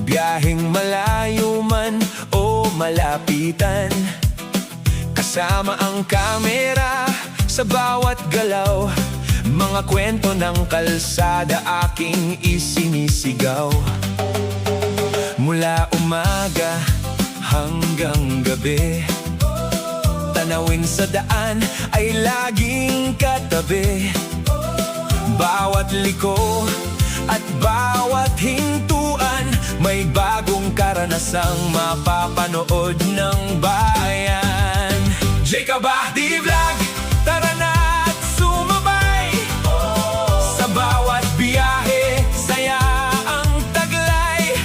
biyaheng malayo man o malapitan. Kasama ang kamera sa bawat galaw, mga kwento ng kalsada aking isinisigaw. Mula umaga hanggang gabi, tanawin sa daan ay laging katabi. Bawat liko at bawat hintuan, may bagong karanasang mapapanood ng bayan. Jacob Ahdi Vlog, tara na at sumabay. Sa bawat biyahe, saya ang taglay.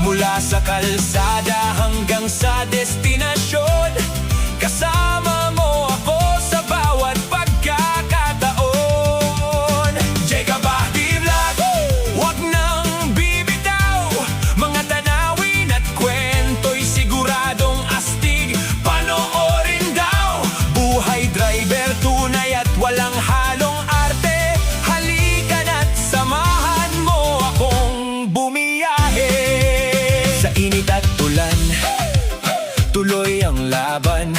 Mula sa kalsada hanggang sa destinasyon, kasama mo ako sa bawat pagkakataon. Jacob Ahdi Vlog, huwag nang bibitaw. Mga tanawin at kwento'y siguradong astig. Panoorin daw, buhay driver tunay at walang halong arte. Halika na't samahan mo akong bumiyahe. Sa init at ulan, tuloy ang laban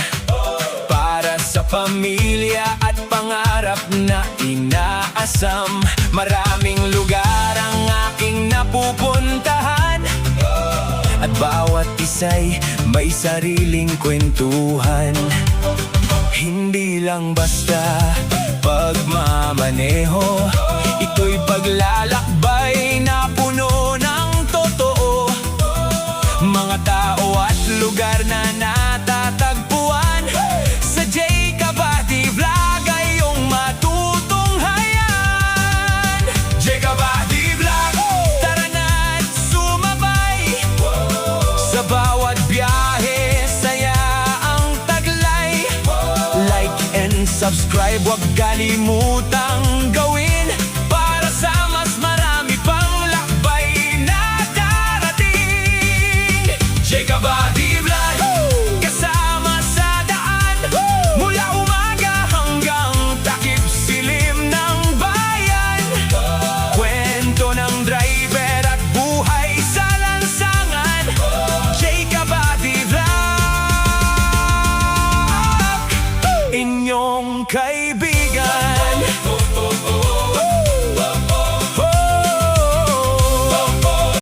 para sa pamilya at pangarap na inaasam. Maraming lugar ang aking napupuntahan, at bawat isa'y may sariling kwentuhan. Hindi lang basta pagmamaneho, ito'y paglalakbay na puno ng totoo. Mga tao at lugar na natatagpuan, sa Jacob Ahdi Vlog ay iyong matutunghayan. Jacob Ahdi Vlog, tara na at sumabay. Sa bawat biyahe, saya ang taglay. Like and subscribe, huwag kalimutan.